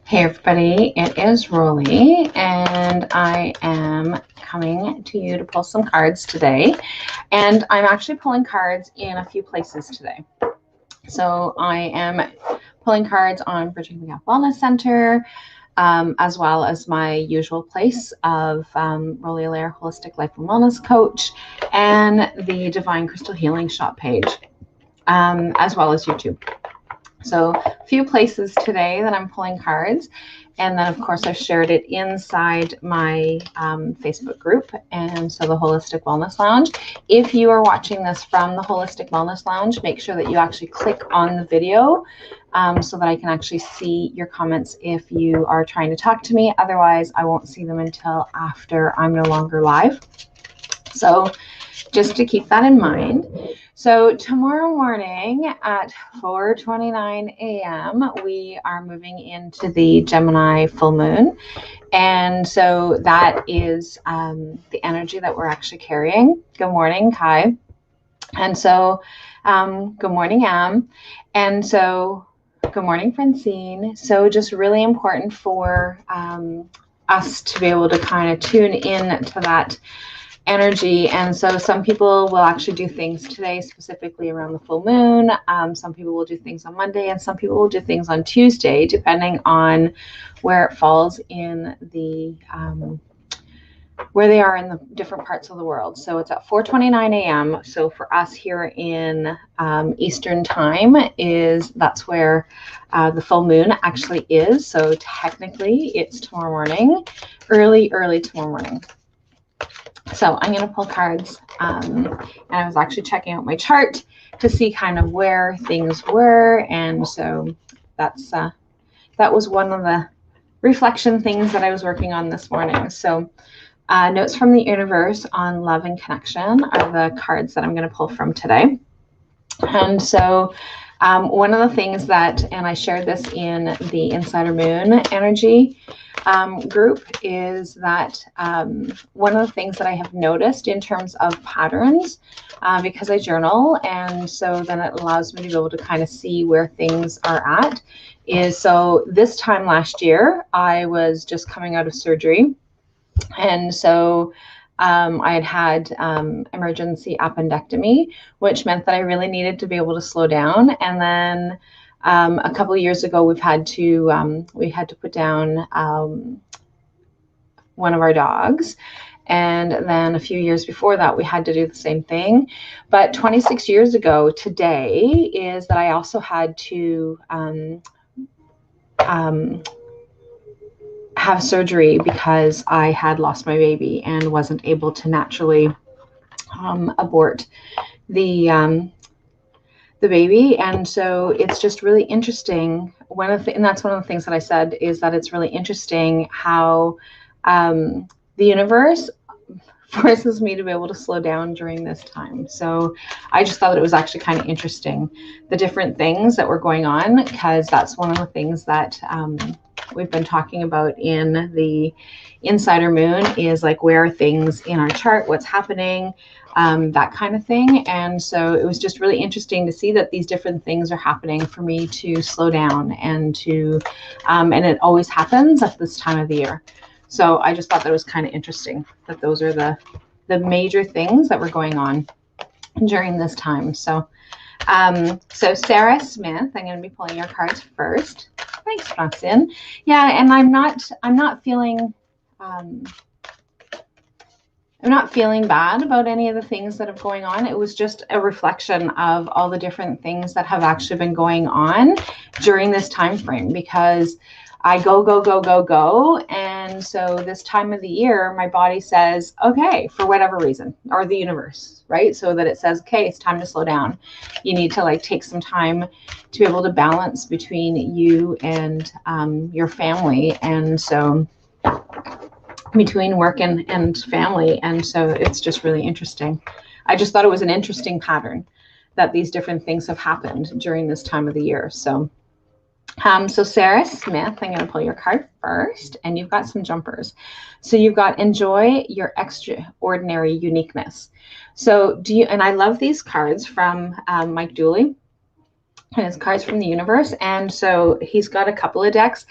Hey everybody, it is Rolly, and I am coming to you to pull some cards today. And I'm actually pulling cards in a few places today. So I am pulling cards on Bridging the Gap Wellness Center, as well as my usual place of Rolly Allaire Holistic Life and Wellness Coach, and the Divine Crystal Healing shop page, as well as YouTube. So a few places today that I'm pulling cards. And then, of course, I've shared it inside my Facebook group, and so the Holistic Wellness Lounge. If you are watching this from the Holistic Wellness Lounge, make sure that you actually click on the video so that I can actually see your comments if you are trying to talk to me. Otherwise, I won't see them until after I'm no longer live. So just to keep that in mind. So tomorrow morning at 4:29 a.m., we are moving into the Gemini full moon. And so that is the energy that we're actually carrying. Good morning, Kai. And so good morning, Am. And so good morning, Francine. So just really important for us to be able to kind of tune in to that energy. And so some people will actually do things today specifically around the full moon. Some people will do things on Monday, and some people will do things on Tuesday, depending on where it falls in the where they are in the different parts of the world. So it's at 4:29 a.m. So for us here in Eastern time, that's where the full moon actually is. So technically it's tomorrow morning, early tomorrow morning. So I'm going to pull cards, and I was actually checking out my chart to see kind of where things were, and so that was one of the reflection things that I was working on this morning. So notes from the universe on love and connection are the cards that I'm going to pull from today. And so one of the things that, and I shared this in the Insider Moon energy group, is that one of the things that I have noticed in terms of patterns, because I journal, and so then it allows me to be able to kind of see where things are at, is so this time last year, I was just coming out of surgery. And so I had emergency appendectomy, which meant that I really needed to be able to slow down. And then a couple of years ago, we had to put down one of our dogs. And then a few years before that, we had to do the same thing. But 26 years ago today is that I also had to have surgery because I had lost my baby and wasn't able to naturally abort the baby. And so it's just really interesting. And that's one of the things that I said, is that it's really interesting how the universe forces me to be able to slow down during this time. So I just thought that it was actually kind of interesting, the different things that were going on, because that's one of the things that we've been talking about in the Insider Moon, is like, where are things in our chart, what's happening, that kind of thing. And so it was just really interesting to see that these different things are happening for me to slow down, and and it always happens at this time of the year. So I just thought that was kind of interesting, that those are the major things that were going on during this time. So so Sarah Smith, I'm going to be pulling your cards first. Thanks, Francine. Yeah, and I'm not feeling bad about any of the things that have going on. It was just a reflection of all the different things that have actually been going on during this time frame, because I go. And so this time of the year, my body says, okay, for whatever reason, or the universe, right? So that it says, okay, it's time to slow down. You need to take some time to be able to balance between you and your family. And so between work and family. And so it's just really interesting. I just thought it was an interesting pattern that these different things have happened during this time of the year. So Sarah Smith, I'm going to pull your card first, and you've got some jumpers. So you've got enjoy your extraordinary uniqueness. So and I love these cards from Mike Dooley. and it's cards from the universe. And so he's got a couple of decks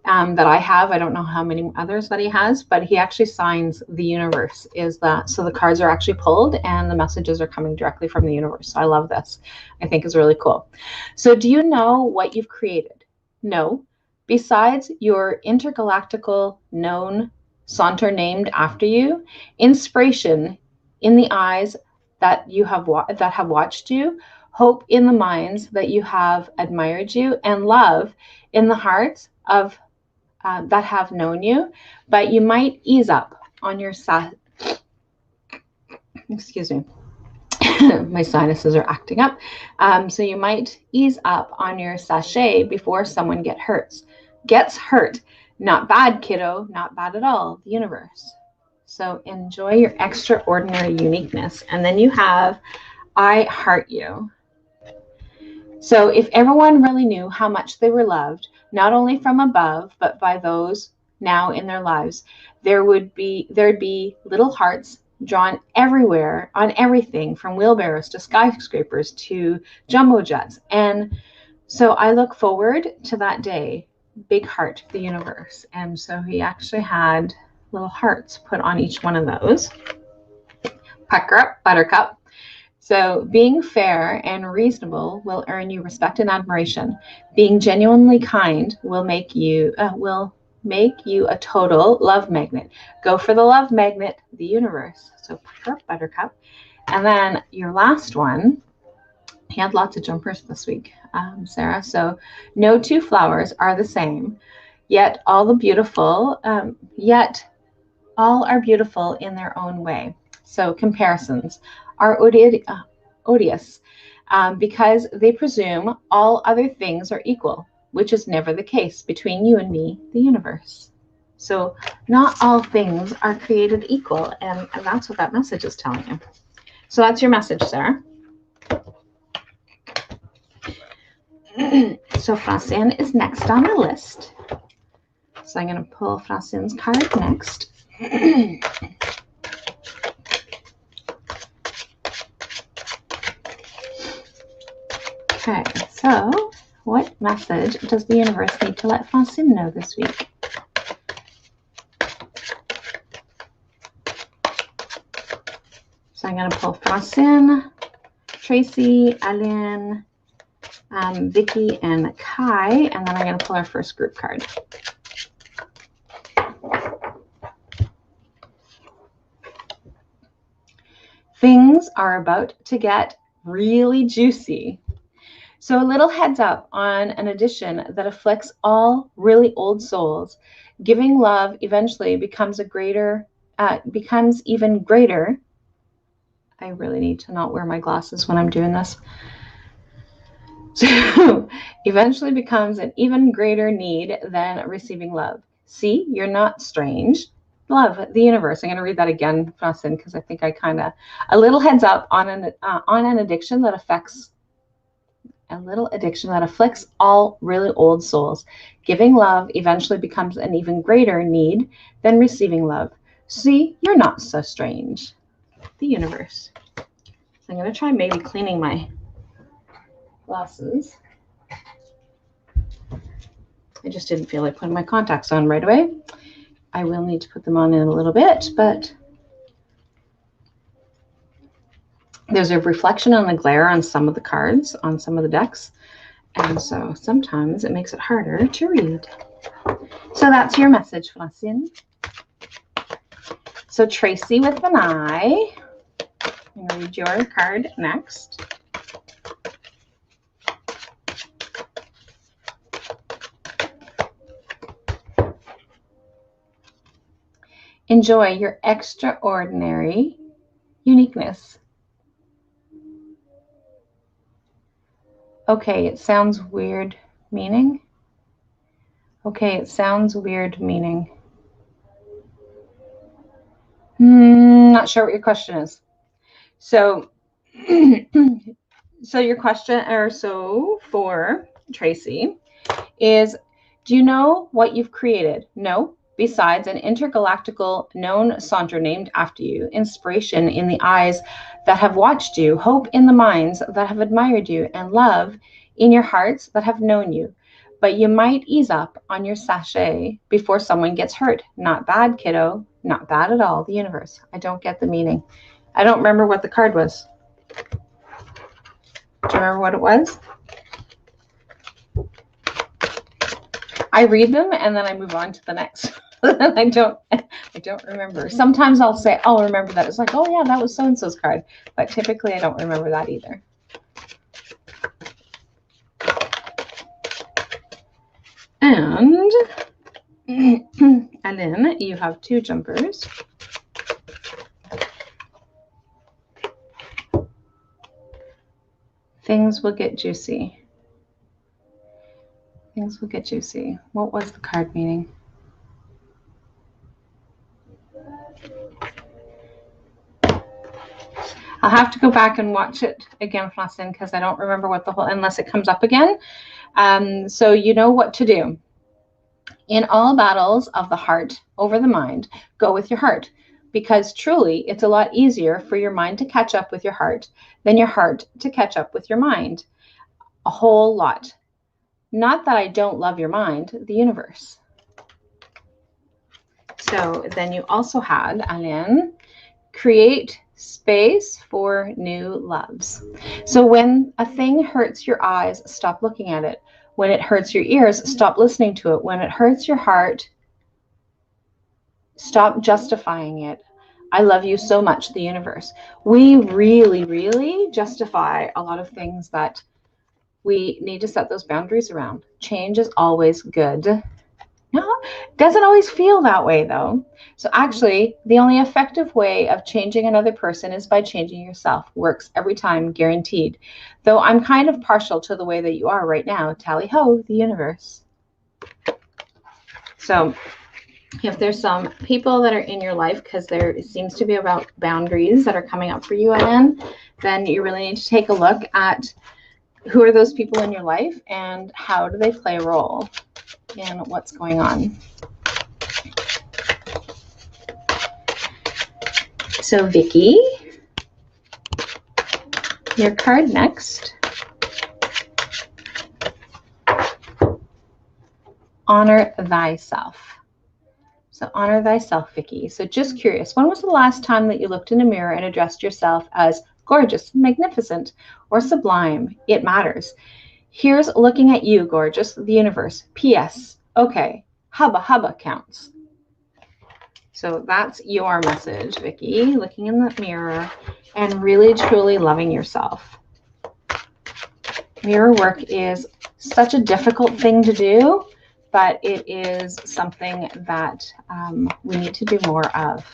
that I have. I don't know how many others that he has, but he actually signs the universe. Is that so? The cards are actually pulled, and the messages are coming directly from the universe. So I love this. I think it's really cool. So, do you know what you've created? No. Besides your intergalactical known saunter named after you, inspiration in the eyes that have watched you, hope in the minds that you have admired you, and love in the hearts of that have known you. But you might ease up on your excuse me. My sinuses are acting up. So you might ease up on your sachet before someone gets hurt. Not bad, kiddo. Not bad at all. The universe. So enjoy your extraordinary uniqueness. And then you have, I heart you. So if everyone really knew how much they were loved, not only from above, but by those now in their lives, there'd be little hearts drawn everywhere on everything from wheelbarrows to skyscrapers to jumbo jets. And so I look forward to that day. Big heart, the universe. And so he actually had little hearts put on each one of those. Pucker up, buttercup. So being fair and reasonable will earn you respect and admiration. Being genuinely kind will make you a total love magnet. Go for the love magnet, the universe. So pucker up, buttercup. And then your last one, he had lots of jumpers this week, Sarah. So no two flowers are the same, yet all are beautiful in their own way. So comparisons are odious because they presume all other things are equal, which is never the case between you and me, the universe. So not all things are created equal, and that's what that message is telling you. So that's your message, Sarah. So Francine is next on the list. So I'm going to pull Francine's card next. Okay, so what message does the universe need to let Francine know this week? So I'm going to pull Francine, Tracy, Aline, Vicky, and Kai, and then I'm going to pull our first group card. Things are about to get really juicy. So a little heads up on an addiction that afflicts all really old souls. Giving love eventually becomes even greater. I really need to not wear my glasses when I'm doing this. So eventually becomes an even greater need than receiving love. See, you're not strange. Love, the universe. I'm going to read that again, Francine, because I think a little heads up on an addiction that afflicts all really old souls. Giving love eventually becomes an even greater need than receiving love. See, you're not so strange. The universe. So I'm going to try maybe cleaning my glasses. I just didn't feel like putting my contacts on right away. I will need to put them on in a little bit, but there's a reflection on the glare on some of the cards, on some of the decks, and so sometimes it makes it harder to read. So that's your message, Francine. So Tracy with an I. I'm going to read your card next. Enjoy your extraordinary uniqueness. Okay, it sounds weird meaning. Okay, it sounds weird meaning. Not sure what your question is. So, your question, or so for Tracy, is, do you know what you've created? No. Besides an intergalactical known saunter named after you, inspiration in the eyes that have watched you, hope in the minds that have admired you, and love in your hearts that have known you, but you might ease up on your sachet before someone gets hurt. Not bad, kiddo. Not bad at all. The universe. I don't get the meaning. I don't remember what the card was. Do you remember what it was? I read them and then I move on to the next. I don't remember. Sometimes I'll say, I'll remember that. It's like, oh yeah, that was so-and-so's card. But typically I don't remember that either. And then you have 2 jumpers. Things will get juicy. Things will get juicy. What was the card meaning? I'll have to go back and watch it again, Flossin, because I don't remember what the whole, unless it comes up again. So you know what to do. In all battles of the heart over the mind, go with your heart, because truly it's a lot easier for your mind to catch up with your heart than your heart to catch up with your mind. A whole lot. Not that I don't love your mind, the universe. So then you also had, Alain, create space for new loves. So when a thing hurts your eyes, stop looking at it. When it hurts your ears, stop listening to it. When it hurts your heart, stop justifying it. I love you so much, the universe. We really, really justify a lot of things that we need to set those boundaries around. Change is always good. No, doesn't always feel that way though. So actually, the only effective way of changing another person is by changing yourself. Works every time, guaranteed. Though I'm kind of partial to the way that you are right now. Tally ho, the universe. So if there's some people that are in your life, because there seems to be about boundaries that are coming up for you, Anne, then you really need to take a look at who are those people in your life and how do they play a role in what's going on. So Vicky, your card next. Honor thyself. So honor thyself, Vicky. So just curious, when was the last time that you looked in a mirror and addressed yourself as gorgeous, magnificent, or sublime? It matters. Here's looking at you, gorgeous, the universe. P.S. Okay, hubba hubba counts. So that's your message, Vicky, looking in the mirror and really, truly loving yourself. Mirror work is such a difficult thing to do, but it is something that we need to do more of.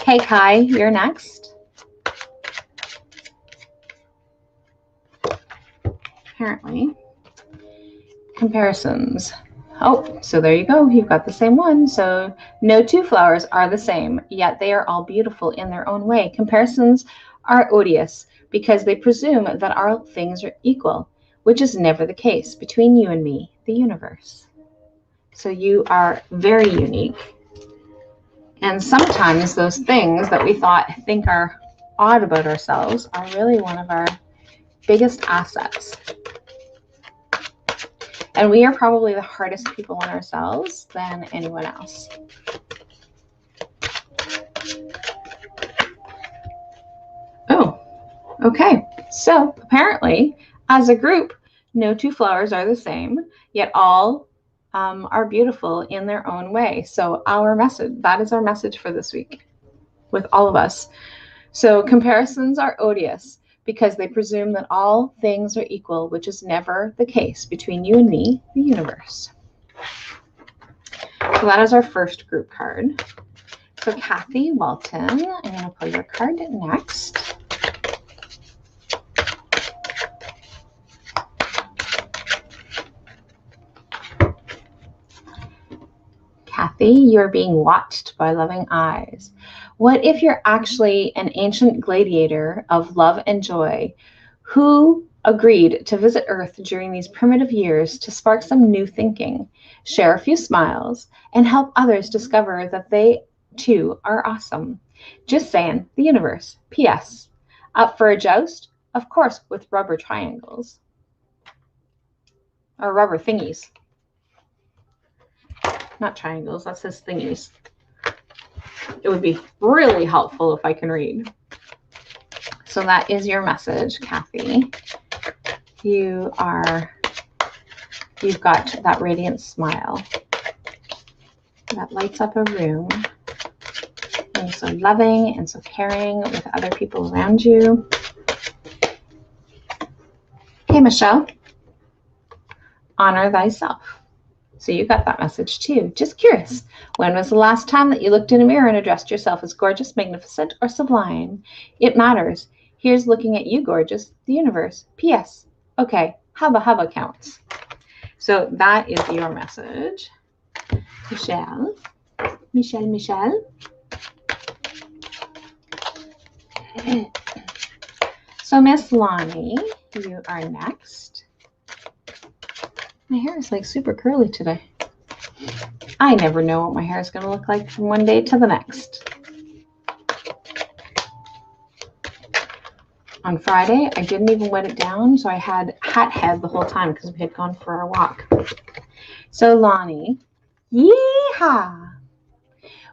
Okay, Kai, you're next. Apparently, comparisons. Oh, so there you go. You've got the same one. So no 2 flowers are the same, yet they are all beautiful in their own way. Comparisons are odious because they presume that all things are equal, which is never the case between you and me, the universe. So you are very unique. And sometimes those things that we think are odd about ourselves are really one of our biggest assets. And we are probably the hardest people on ourselves than anyone else. Oh, okay. So apparently, as a group, no 2 flowers are the same, yet all are beautiful in their own way. So our message, that is our message for this week with all of us. So comparisons are odious because they presume that all things are equal, which is never the case between you and me, the universe. So that is our first group card. So Kathy Walton, I'm going to pull your card next. Kathy, you're being watched by loving eyes. What if you're actually an ancient gladiator of love and joy who agreed to visit Earth during these primitive years to spark some new thinking, share a few smiles, and help others discover that they too are awesome? Just saying, the universe. P.S. Up for a joust? Of course, with rubber triangles. Or rubber thingies. Not triangles, that says thingies. It would be really helpful if I can read. So that is your message, Kathy. You've got that radiant smile that lights up a room. And you're so loving and so caring with other people around you. Hey, Michelle. Honor thyself. So you got that message too. Just curious. When was the last time that you looked in a mirror and addressed yourself as gorgeous, magnificent, or sublime? It matters. Here's looking at you, gorgeous, the universe. P.S. Okay, hubba counts. So that is your message. Michelle. So Miss Lonnie, you are next. My hair is like super curly today. I never know what my hair is going to look like from one day to the next. On Friday, I didn't even wet it down, so I had hat head the whole time because we had gone for our walk. So Lonnie, yeehaw!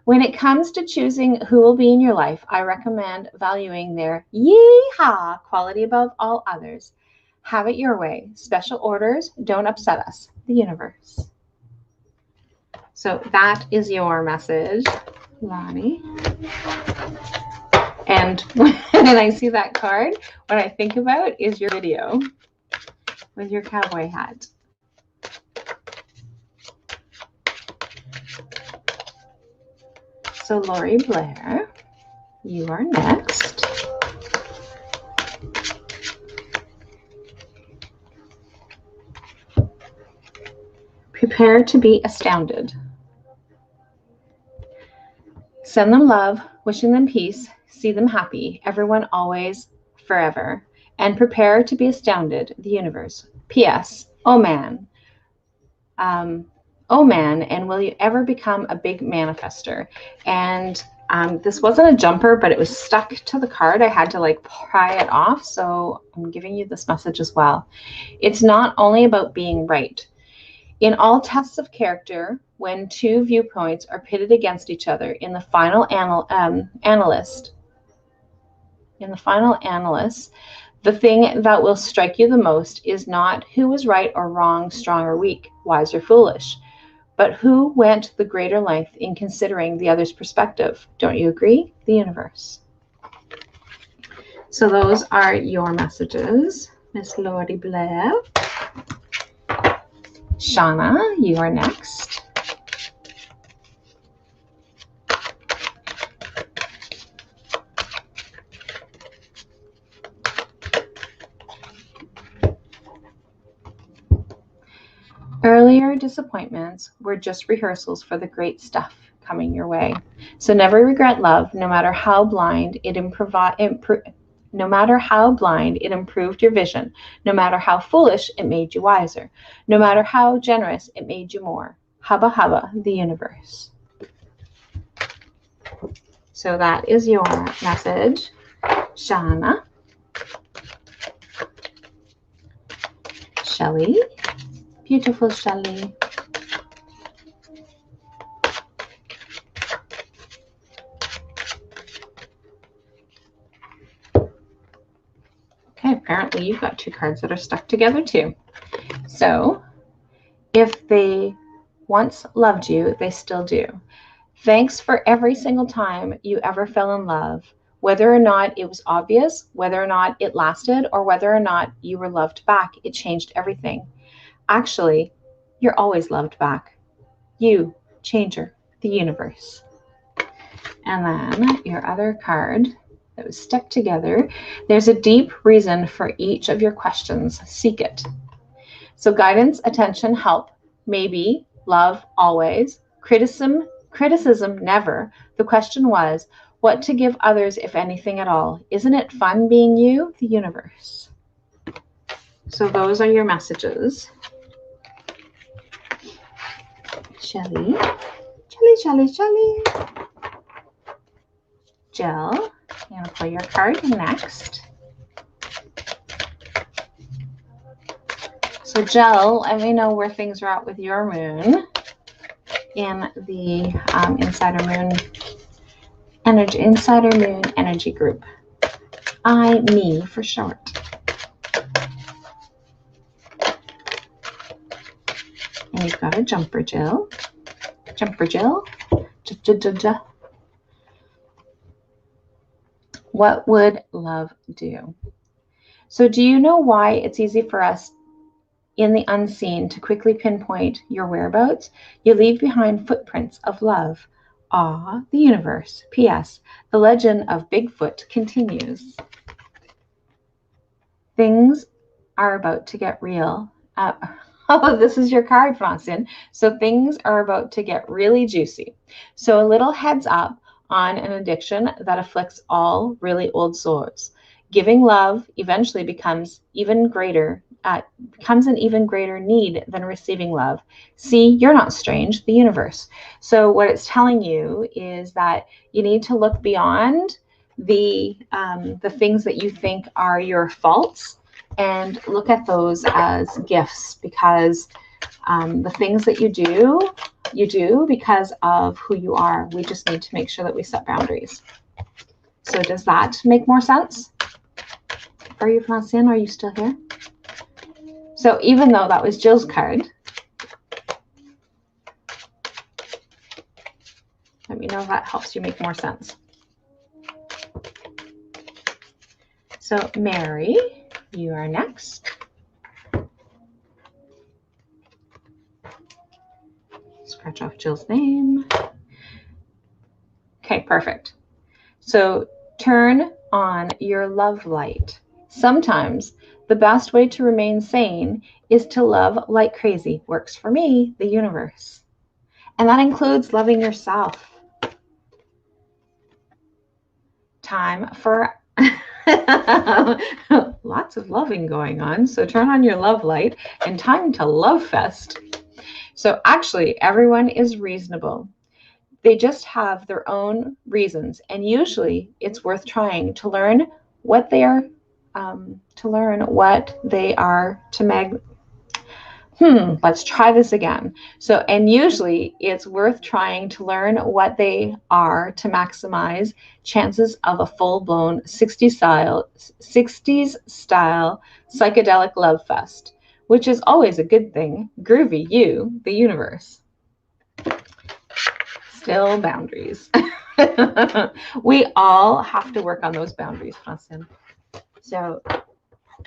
When it comes to choosing who will be in your life, I recommend valuing their yeehaw quality above all others. Have it your way. Special orders don't upset us. The universe. So that is your message, Lonnie. And when I see that card, what I think about is your video with your cowboy hat. So Lori Blair, you are next. Prepare to be astounded. Send them love, wishing them peace, see them happy, everyone always, forever. And prepare to be astounded, the universe. P.S. Oh man, and will you ever become a big manifester? And this wasn't a jumper, but it was stuck to the card. I had to like pry it off. So I'm giving you this message as well. It's not only about being right. In all tests of character, when two viewpoints are pitted against each other, in the final analyst, the thing that will strike you the most is not who was right or wrong, strong or weak, wise or foolish, but who went the greater length in considering the other's perspective. Don't you agree? The universe. So those are your messages, Miss Lori Blair. Shauna, you are next. Earlier disappointments were just rehearsals for the great stuff coming your way. So never regret love, no matter how blind it improved your vision, no matter how foolish it made you wiser, no matter how generous it made you more. Hubba hubba, the universe. So that is your message, Shauna. Shelley, beautiful Shelley. Okay, apparently you've got two cards that are stuck together too. So, if they once loved you, they still do. Thanks for every single time you ever fell in love, whether or not it was obvious, whether or not it lasted, or whether or not you were loved back. It changed everything. Actually, you're always loved back. You, changer, the universe. And then your other card that was stuck together. There's a deep reason for each of your questions. Seek it. So guidance, attention, help, maybe, love, always, criticism, never. The question was, what to give others, if anything at all? Isn't it fun being you? The universe. So those are your messages. Shelley. Jill, I'm going to pull your card next. So Jill, let me know where things are at with your moon in the Insider Moon Energy Group. Me for short. And you've got a jumper, Jill. Jumper, Jill. What would love do? So do you know why it's easy for us in the unseen to quickly pinpoint your whereabouts? You leave behind footprints of love. Ah, the universe. P.S. The legend of Bigfoot continues. Things are about to get real. Oh, this is your card, Francine. So things are about to get really juicy. So a little heads up on an addiction that afflicts all really old souls. Giving love eventually becomes an even greater need than receiving love. See, you're not strange, the universe. So what it's telling you is that you need to look beyond the things that you think are your faults and look at those as gifts, because the things that you do because of who you are. We just need to make sure that we set boundaries. So does that make more sense? Are you, Francine? Are you still here? So even though that was Jill's card, let me know if that helps you make more sense. So Mary, you are next. Scratch off Jill's name. Okay, perfect. So turn on your love light. Sometimes the best way to remain sane is to love like crazy. Works for me, the universe. And that includes loving yourself. Time for lots of loving going on. So turn on your love light and time to love fest. So actually, everyone is reasonable. They just have their own reasons. And usually it's worth trying to learn what they are let's try this again. So, and usually it's worth trying to learn what they are to maximize chances of a full-blown 60s style psychedelic love fest, which is always a good thing. Groovy, you, the universe. Still boundaries. We all have to work on those boundaries, Francine. So,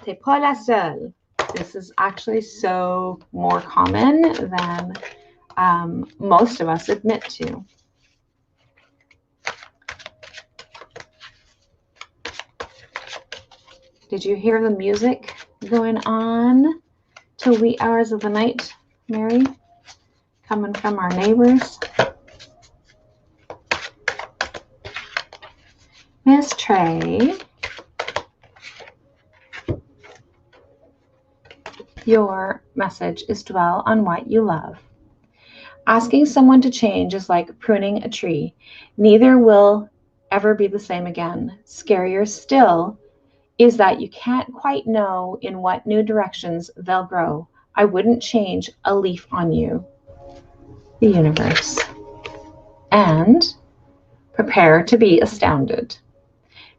t'es pas la seule. This is actually so more common than most of us admit to. Did you hear the music going on till wee hours of the night, Mary? Coming from our neighbors. Miss Trey. Your message is dwell on what you love. Asking someone to change is like pruning a tree. Neither will ever be the same again. Scarier still is that you can't quite know in what new directions they'll grow. I wouldn't change a leaf on you. The universe. And prepare to be astounded.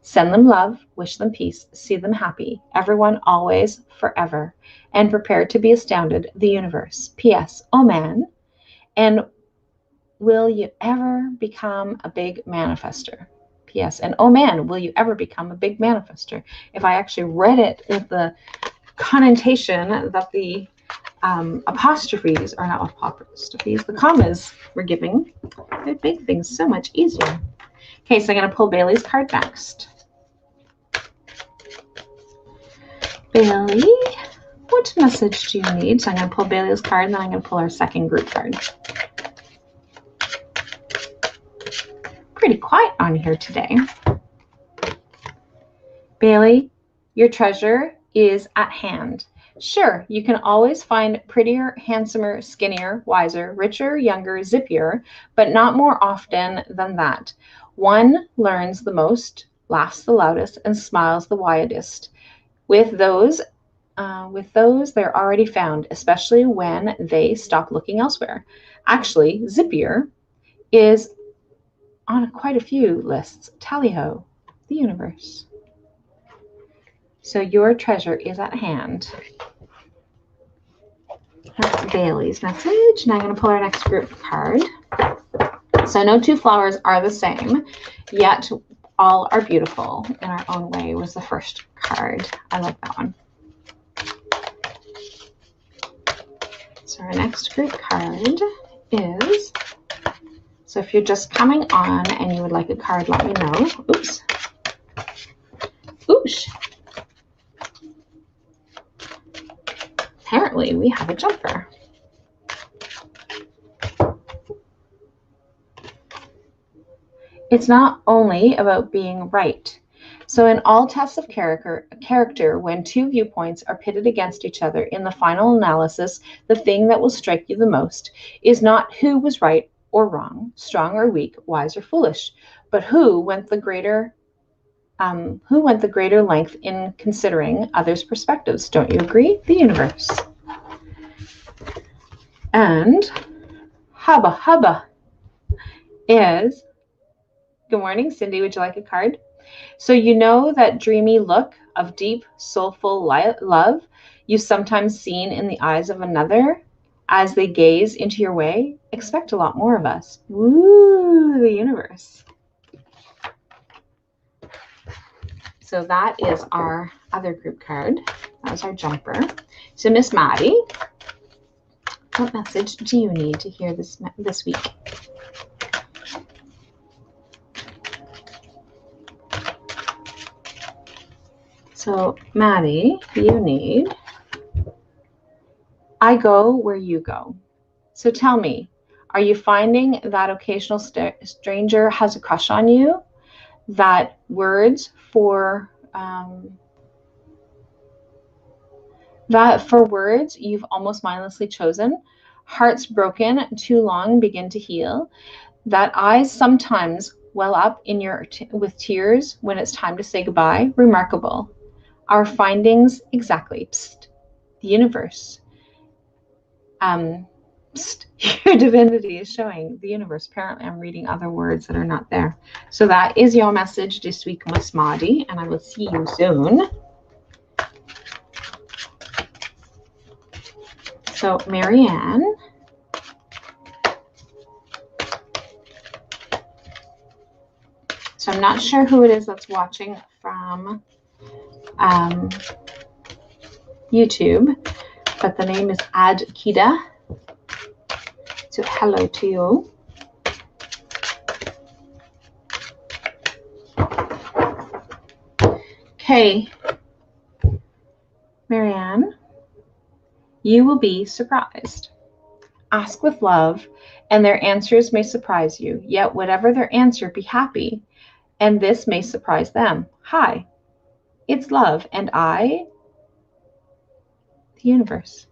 Send them love, wish them peace, see them happy, everyone, always, forever, and prepare to be astounded, the universe. P.S. Oh man, and will you ever become a big manifester? P.S. And oh man, will you ever become a big manifester? If I actually read it with the connotation that the apostrophes, or not apostrophes, the commas were giving, it would make things so much easier. Okay, so I'm going to pull Bailey's card next. Bailey, what message do you need? So I'm going to pull Bailey's card, and then I'm going to pull our second group card. Pretty quiet on here today. Bailey, your treasure is at hand. Sure, you can always find prettier, handsomer, skinnier, wiser, richer, younger, zippier, but not more often than that. One learns the most, laughs the loudest, and smiles the widest. With those with those they're already found, especially when they stop looking elsewhere. Actually, Zippier is on quite a few lists. Tally-ho, the universe. So your treasure is at hand. That's Bailey's message. Now I'm going to pull our next group card. So no two flowers are the same, yet all are beautiful in our own way was the first card. I like that one. So our next group card is, so if you're just coming on and you would like a card, let me know. Oops. Oosh. Apparently we have a jumper. It's not only about being right. So in all tests of character, when two viewpoints are pitted against each other in the final analysis, the thing that will strike you the most is not who was right or wrong, strong or weak, wise or foolish, but who went the greater length in considering others' perspectives. Don't you agree? The universe. And Hubba Hubba is, good morning, Cindy. Would you like a card? So you know that dreamy look of deep, soulful love you've sometimes seen in the eyes of another as they gaze into your way? Expect a lot more of us. Woo, the universe. So that is our other group card. That was our jumper. So Miss Maddie, what message do you need to hear this week? So Maddie, you need, I go where you go. So tell me, are you finding that occasional stranger has a crush on you? That words for words you've almost mindlessly chosen, hearts broken too long begin to heal, that eyes sometimes well up in with tears when it's time to say goodbye? Remarkable. Our findings exactly. Psst, the universe. Psst, your divinity is showing the universe. Apparently I'm reading other words that are not there. So that is your message this week, Miss Maddie, and I will see you soon. So Marianne, so I'm not sure who it is that's watching from YouTube, but the name is Adkida. So hello to you. Okay, Marianne, you will be surprised. Ask with love, and their answers may surprise you. Yet whatever their answer, be happy, and this may surprise them. Hi, it's love, and the universe.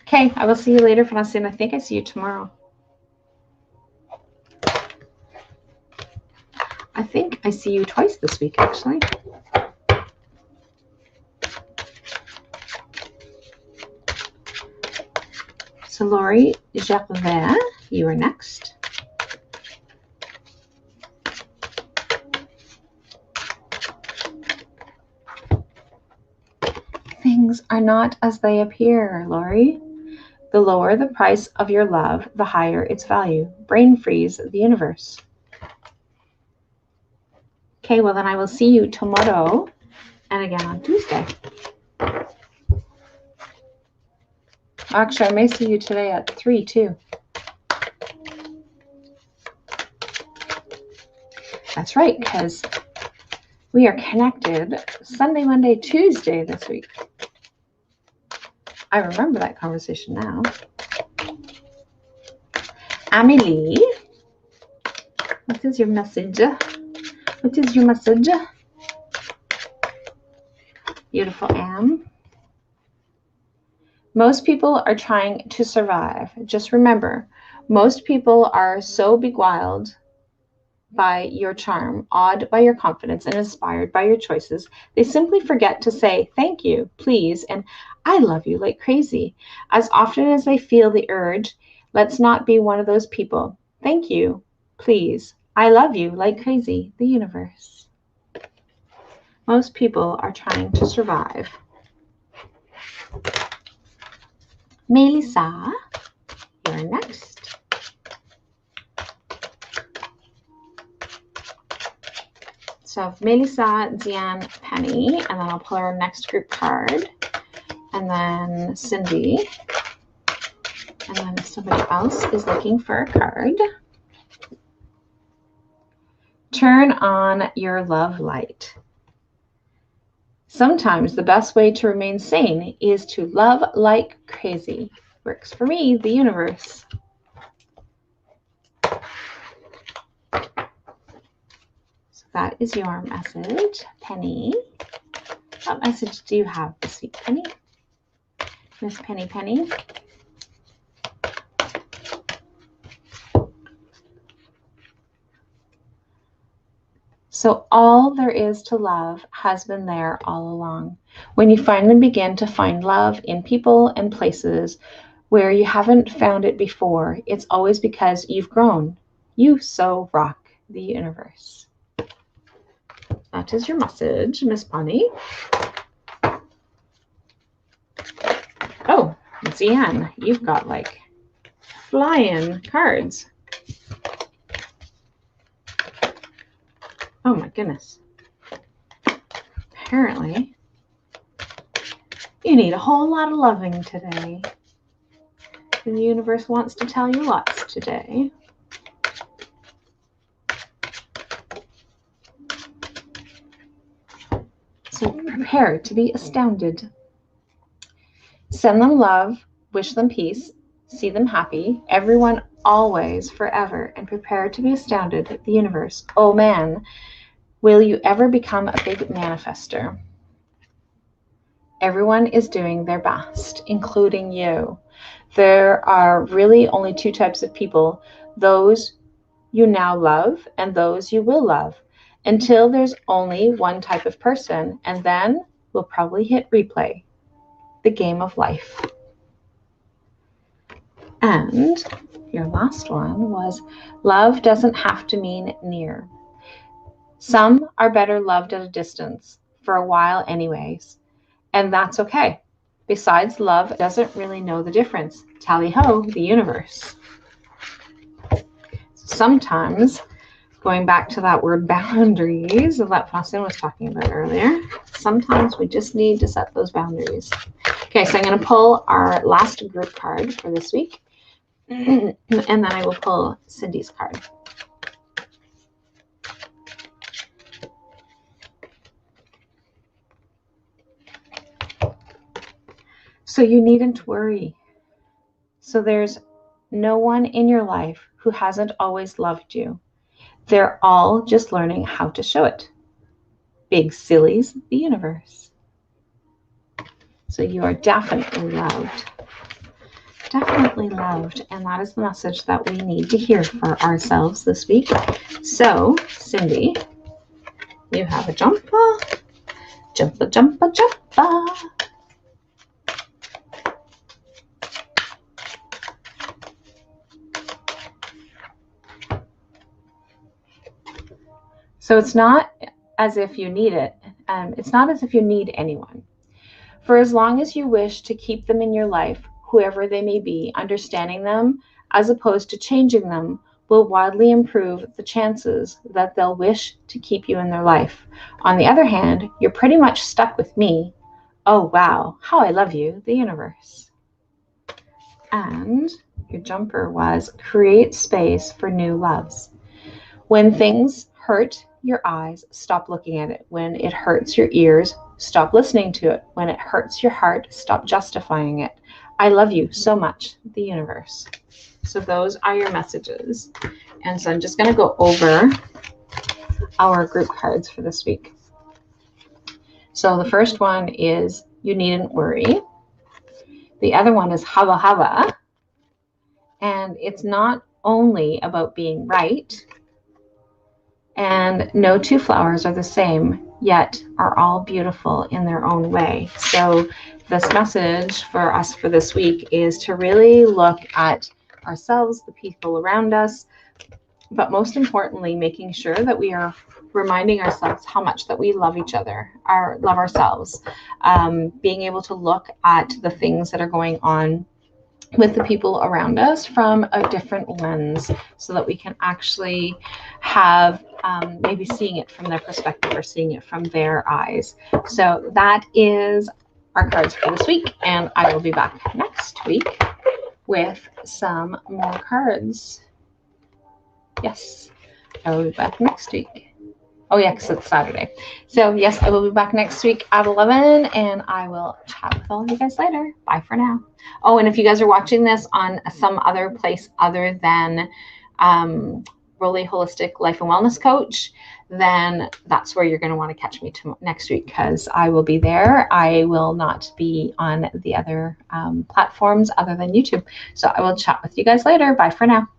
Okay, I will see you later, Francine. I think I see you tomorrow. I think I see you twice this week, actually. So Lori Gervais, you are next. Things are not as they appear, Lori. The lower the price of your love, the higher its value. Brain freeze, the universe. Okay, well then I will see you tomorrow and again on Tuesday. Actually, I may see you today at 3 too. That's right, because we are connected Sunday, Monday, Tuesday this week. I remember that conversation now. Amelie, what is your message? What is your message? Beautiful Am. Most people are trying to survive. Just remember, most people are so beguiled by your charm, awed by your confidence, and inspired by your choices, they simply forget to say thank you, please, and I love you like crazy. As often as they feel the urge, let's not be one of those people. Thank you, please, I love you like crazy, the universe. Most people are trying to survive. Melissa, you're next. So Melissa, Diane, Penny, and then I'll pull our next group card. And then Cindy. And then if somebody else is looking for a card. Turn on your love light. Sometimes the best way to remain sane is to love like crazy. Works for me, the universe. So that is your message, Penny. What message do you have this week, Penny? Miss Penny Penny. So all there is to love has been there all along. When you finally begin to find love in people and places where you haven't found it before, it's always because you've grown. You so rock the universe. That is your message, Miss Bonnie. Oh, Deanne, you've got like flying cards. Oh my goodness. Apparently, you need a whole lot of loving today. The universe wants to tell you lots today. So prepare to be astounded. Send them love, wish them peace, see them happy, everyone always, forever, and prepare to be astounded at the universe. Oh man, will you ever become a big manifester? Everyone is doing their best, including you. There are really only two types of people, those you now love and those you will love, until there's only one type of person, and then we'll probably hit replay, the game of life. And your last one was, love doesn't have to mean near. Some are better loved at a distance, for a while anyways, and that's okay. Besides, love doesn't really know the difference. Tally-ho, the universe. Sometimes, going back to that word boundaries that Faustin was talking about earlier, sometimes we just need to set those boundaries. Okay, so I'm going to pull our last group card for this week, and then I will pull Cindy's card. So you needn't worry. So there's no one in your life who hasn't always loved you. They're all just learning how to show it. Big sillies, the universe. So you are definitely loved. Definitely loved. And that is the message that we need to hear for ourselves this week. So, Cindy, you have a jumper. Jumper, jumper, jumper. So it's not as if you need it. It's not as if you need anyone. For as long as you wish to keep them in your life, whoever they may be, understanding them as opposed to changing them will wildly improve the chances that they'll wish to keep you in their life. On the other hand, you're pretty much stuck with me. Oh, wow, how I love you, the universe. And your jumper was create space for new loves. When things hurt your eyes, stop looking at it. When it hurts your ears, stop listening to it. When it hurts your heart, stop justifying it. I love you so much, the universe. So those are your messages. And so I'm just going to go over our group cards for this week. So the first one is you needn't worry. The other one is hava hava. And it's not only about being right. And no two flowers are the same, yet are all beautiful in their own way. So this message for us for this week is to really look at ourselves, the people around us, but most importantly, making sure that we are reminding ourselves how much that we love each other, love ourselves, being able to look at the things that are going on with the people around us from a different lens so that we can actually have maybe seeing it from their perspective or seeing it from their eyes. So that is our cards for this week, and I will be back next week with some more cards. Yes, I will be back next week. Oh yeah, because it's Saturday. So yes, I will be back next week at 11, and I will chat with all of you guys later. Bye for now. Oh, and if you guys are watching this on some other place other than Rolly Holistic Life and Wellness Coach, then that's where you're going to want to catch me next week, because I will be there. I will not be on the other platforms other than YouTube. So I will chat with you guys later. Bye for now.